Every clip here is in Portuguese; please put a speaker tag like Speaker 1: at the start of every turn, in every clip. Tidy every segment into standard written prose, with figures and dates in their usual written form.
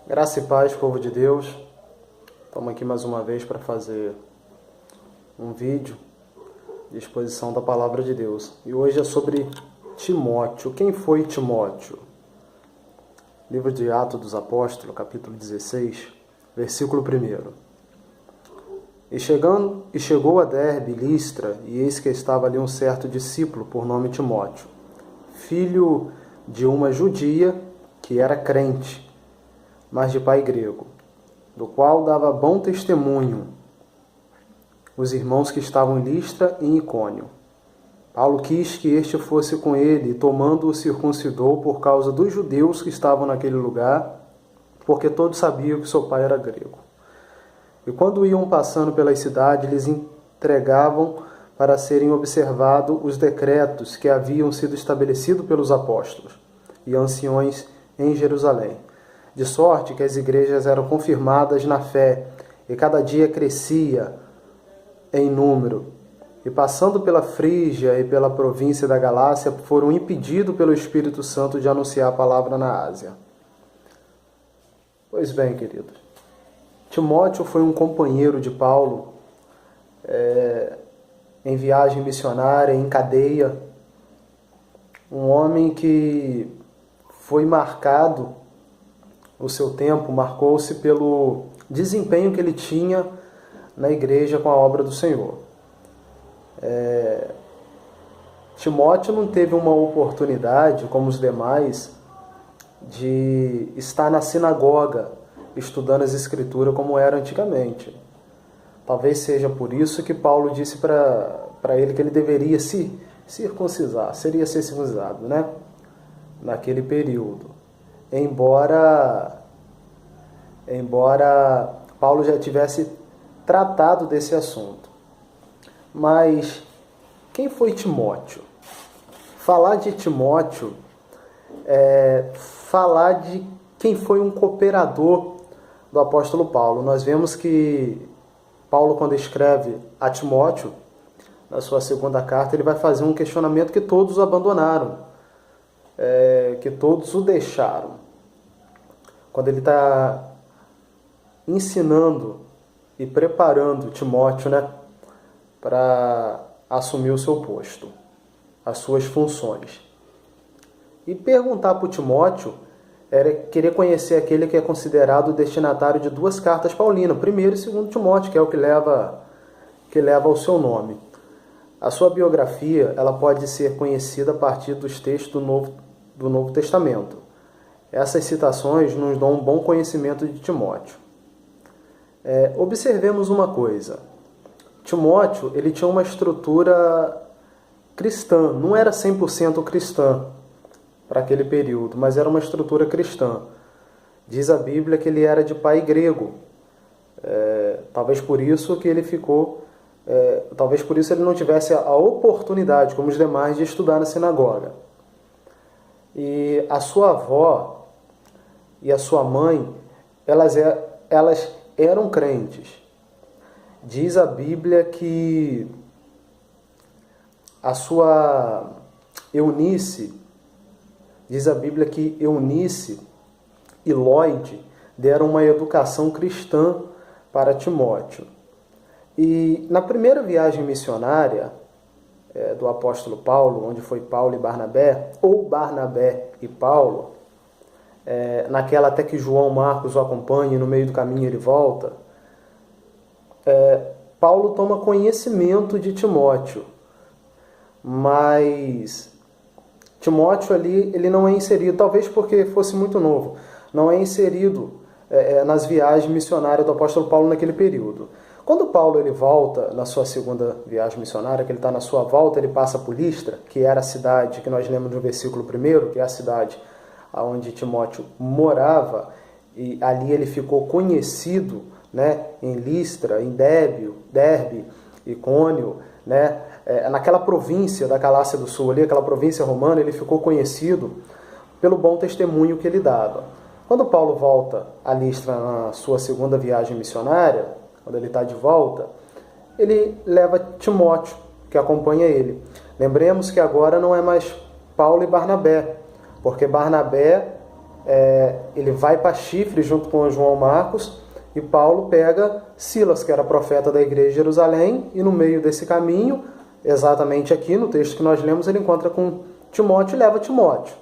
Speaker 1: Graça e paz, povo de Deus. Estamos aqui mais uma vez para fazer um vídeo de exposição da Palavra de Deus. E hoje é sobre Timóteo. Quem foi Timóteo? Livro de Atos dos Apóstolos, capítulo 16, versículo 1. E chegou a Derbe, Listra, e eis que estava ali um certo discípulo por nome Timóteo, filho de uma judia que era crente, mas de pai grego, do qual dava bom testemunho os irmãos que estavam em Listra e em Icônio. Paulo quis que este fosse com ele, e tomando-o circuncidou por causa dos judeus que estavam naquele lugar, porque todos sabiam que seu pai era grego. E quando iam passando pelas cidades, lhes entregavam para serem observados os decretos que haviam sido estabelecidos pelos apóstolos e anciões em Jerusalém. De sorte que as igrejas eram confirmadas na fé, e cada dia crescia em número. E passando pela Frígia e pela província da Galácia, foram impedidos pelo Espírito Santo de anunciar a palavra na Ásia. Pois bem, queridos, Timóteo foi um companheiro de Paulo em viagem missionária, em cadeia, um homem que foi marcado, o seu tempo marcou-se pelo desempenho que ele tinha na igreja com a obra do Senhor. Timóteo não teve uma oportunidade, como os demais, de estar na sinagoga estudando as Escrituras como era antigamente. Talvez seja por isso que Paulo disse para ele que ele deveria se circuncidar, seria ser circuncidado, né? Naquele período. Embora Paulo já tivesse tratado desse assunto. Mas quem foi Timóteo? Falar de Timóteo é falar de quem foi um cooperador do apóstolo Paulo. Nós vemos que Paulo, quando escreve a Timóteo, na sua segunda carta, ele vai fazer um questionamento que todos abandonaram, que todos o deixaram. Quando ele está ensinando e preparando Timóteo, né, para assumir o seu posto, as suas funções. E perguntar para o Timóteo era querer conhecer aquele que é considerado o destinatário de duas cartas paulinas, 1º e 2º Timóteo, que é o que leva o seu nome. A sua biografia ela pode ser conhecida a partir dos textos do Novo Testamento. Essas citações nos dão um bom conhecimento de Timóteo. Observemos uma coisa. Timóteo ele tinha uma estrutura cristã, não era 100% cristã para aquele período, mas era uma estrutura cristã. Diz a Bíblia que ele era de pai grego. Talvez por isso que ele ficou... talvez por isso ele não tivesse a oportunidade, como os demais, de estudar na sinagoga. E a sua avó e a sua mãe, elas eram crentes. Diz a Bíblia que Eunice e Lloyd deram uma educação cristã para Timóteo. E na primeira viagem missionária do apóstolo Paulo, onde foi Paulo e Barnabé, ou Barnabé e Paulo, naquela até que João Marcos o acompanha e no meio do caminho ele volta, Paulo toma conhecimento de Timóteo, mas Timóteo ali ele não é inserido, talvez porque fosse muito novo, não é inserido nas viagens missionárias do apóstolo Paulo naquele período. Quando Paulo ele volta na sua segunda viagem missionária, que ele está na sua volta, ele passa por Listra, que era a cidade que nós lemos no versículo 1, que é a cidade onde Timóteo morava, e ali ele ficou conhecido, né, em Listra, em Derbe, Icônio, né, naquela província da Galácia do Sul, ali, aquela província romana, ele ficou conhecido pelo bom testemunho que ele dava. Quando Paulo volta a Listra na sua segunda viagem missionária, quando ele está de volta, ele leva Timóteo, que acompanha ele. Lembremos que agora não é mais Paulo e Barnabé, porque Barnabé ele vai para Chifre junto com João Marcos, e Paulo pega Silas, que era profeta da igreja de Jerusalém, e no meio desse caminho, exatamente aqui no texto que nós lemos, ele encontra com Timóteo e leva Timóteo.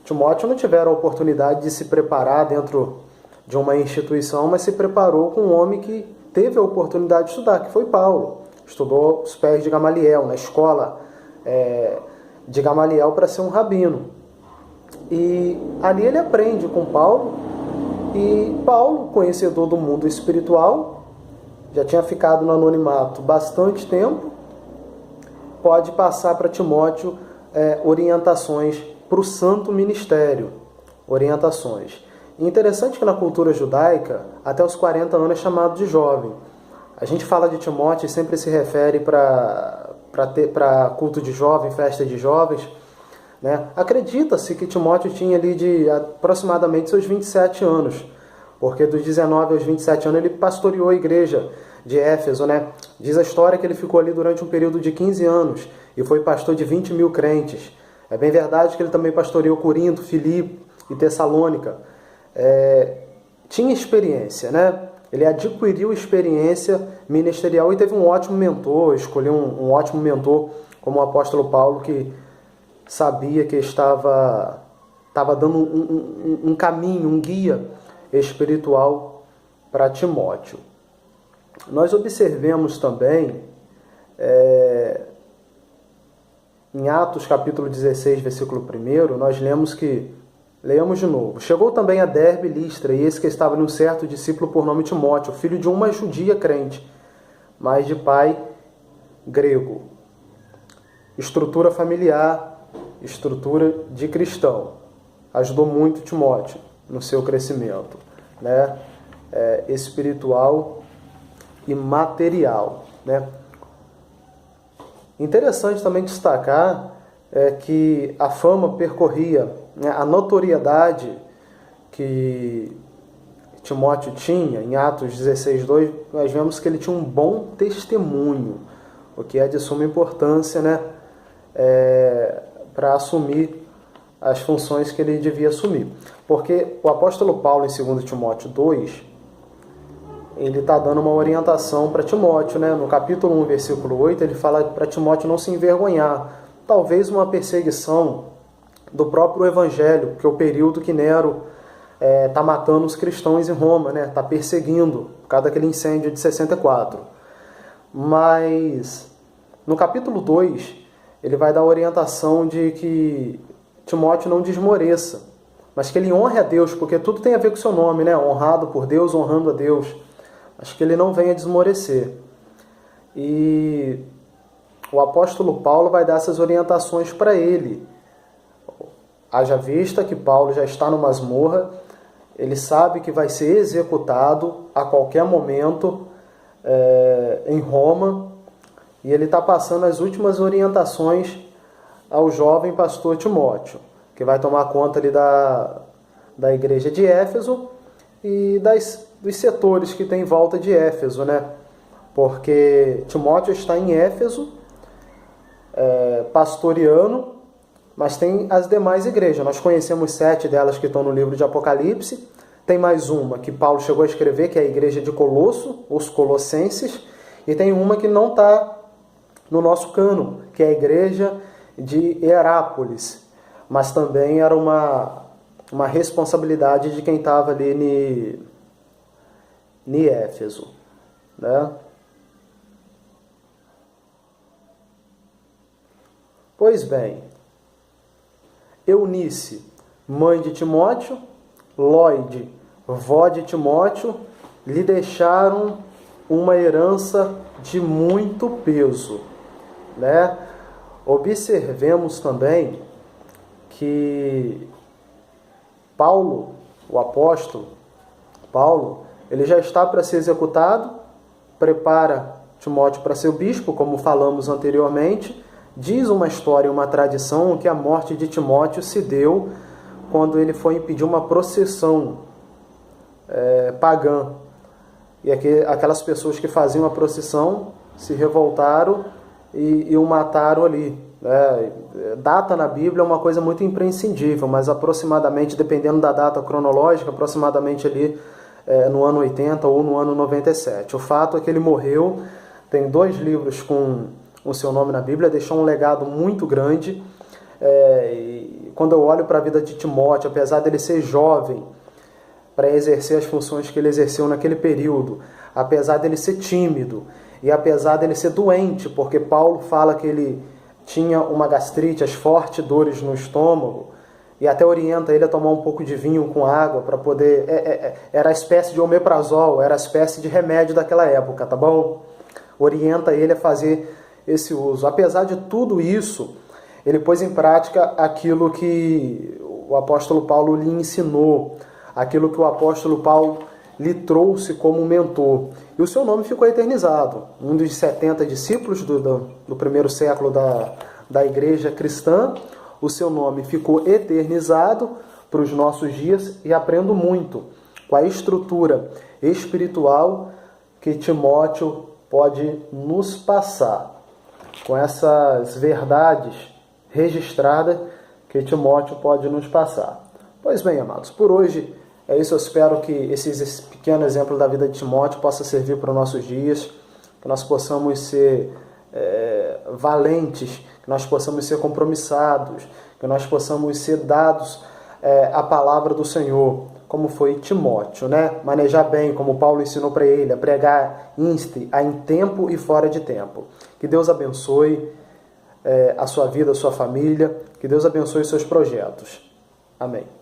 Speaker 1: Timóteo não tiveram a oportunidade de se preparar dentro de uma instituição, mas se preparou com um homem que teve a oportunidade de estudar, que foi Paulo. Estudou os pés de Gamaliel, na escola de Gamaliel, para ser um rabino. E ali ele aprende com Paulo, e Paulo, conhecedor do mundo espiritual, já tinha ficado no anonimato bastante tempo, pode passar para Timóteo orientações para o santo ministério. Orientações. E interessante que na cultura judaica, até os 40 anos é chamado de jovem. A gente fala de Timóteo e sempre se refere para culto de jovem, festa de jovens, né? Acredita-se que Timóteo tinha ali de aproximadamente seus 27 anos, porque dos 19 aos 27 anos ele pastoreou a igreja de Éfeso, né? Diz a história que ele ficou ali durante um período de 15 anos e foi pastor de 20 mil crentes. É bem verdade que ele também pastoreou Corinto, Filipe e Tessalônica. Tinha experiência, né? Ele adquiriu experiência ministerial e teve um ótimo mentor, escolheu um ótimo mentor como o apóstolo Paulo, que sabia que estava dando um caminho, um guia espiritual para Timóteo. Nós observemos também, em Atos capítulo 16, versículo 1, nós lemos que, leamos de novo, chegou também a Derbe e Listra, e esse que estava em um certo discípulo por nome Timóteo, filho de uma judia crente, mas de pai grego. Estrutura familiar, estrutura de cristão. Ajudou muito Timóteo no seu crescimento, né? Espiritual e material, né? Interessante também destacar que a fama percorria, né, a notoriedade que Timóteo tinha. Em Atos 16:2, nós vemos que ele tinha um bom testemunho, o que é de suma importância, né, para assumir as funções que ele devia assumir. Porque o apóstolo Paulo, em 2 Timóteo 2, ele está dando uma orientação para Timóteo, né? No capítulo 1, versículo 8, ele fala para Timóteo não se envergonhar. Talvez uma perseguição do próprio evangelho, que é o período que Nero está matando os cristãos em Roma, né? Está perseguindo, por causa daquele incêndio de 64. Mas no capítulo 2, ele vai dar a orientação de que Timóteo não desmoreça, mas que ele honre a Deus, porque tudo tem a ver com o seu nome, né? Honrado por Deus, honrando a Deus. Mas que ele não venha desmorecer. E o apóstolo Paulo vai dar essas orientações para ele. Haja vista que Paulo já está no masmorra, ele sabe que vai ser executado a qualquer momento em Roma, e ele está passando as últimas orientações ao jovem pastor Timóteo, que vai tomar conta ali da igreja de Éfeso e dos setores que tem em volta de Éfeso, né? Porque Timóteo está em Éfeso, pastoreando, mas tem as demais igrejas. Nós conhecemos 7 delas que estão no livro de Apocalipse. Tem mais uma que Paulo chegou a escrever, que é a igreja de Colosso, os Colossenses. E tem uma que não está no nosso cânon, que é a igreja de Herápolis. Mas também era uma responsabilidade de quem estava ali em Éfeso, né? Pois bem, Eunice, mãe de Timóteo, Lóide, vó de Timóteo, lhe deixaram uma herança de muito peso, né? Observemos também que Paulo, o apóstolo Paulo, ele já está para ser executado, prepara Timóteo para ser o bispo, como falamos anteriormente. Diz uma história, uma tradição, que a morte de Timóteo se deu quando ele foi impedir uma procissão pagã. E aquelas pessoas que faziam a procissão se revoltaram e o mataram ali. né? Data na Bíblia é uma coisa muito imprescindível, mas aproximadamente, dependendo da data cronológica, aproximadamente ali no ano 80 ou no ano 97. O fato é que ele morreu, tem 2 livros com o seu nome na Bíblia, deixou um legado muito grande. E quando eu olho para a vida de Timóteo, apesar dele ser jovem para exercer as funções que ele exerceu naquele período, apesar dele ser tímido e apesar dele ser doente, porque Paulo fala que ele tinha uma gastrite, as fortes dores no estômago, e até orienta ele a tomar um pouco de vinho com água para poder... era a espécie de omeprazol, era a espécie de remédio daquela época, tá bom? Orienta ele a fazer esse uso. Apesar de tudo isso, ele pôs em prática aquilo que o apóstolo Paulo lhe ensinou, aquilo que o apóstolo Paulo lhe trouxe como mentor. E o seu nome ficou eternizado. Um dos 70 discípulos do primeiro século da igreja cristã, o seu nome ficou eternizado para os nossos dias, e aprendo muito com a estrutura espiritual que Timóteo pode nos passar, com essas verdades registradas que Timóteo pode nos passar. Pois bem, amados, por hoje é isso. Eu espero que esse pequeno exemplo da vida de Timóteo possa servir para os nossos dias, que nós possamos ser valentes, que nós possamos ser compromissados, que nós possamos ser dados à palavra do Senhor, como foi Timóteo, né? Manejar bem, como Paulo ensinou para ele, a pregar em tempo e fora de tempo. Que Deus abençoe a sua vida, a sua família, que Deus abençoe os seus projetos. Amém.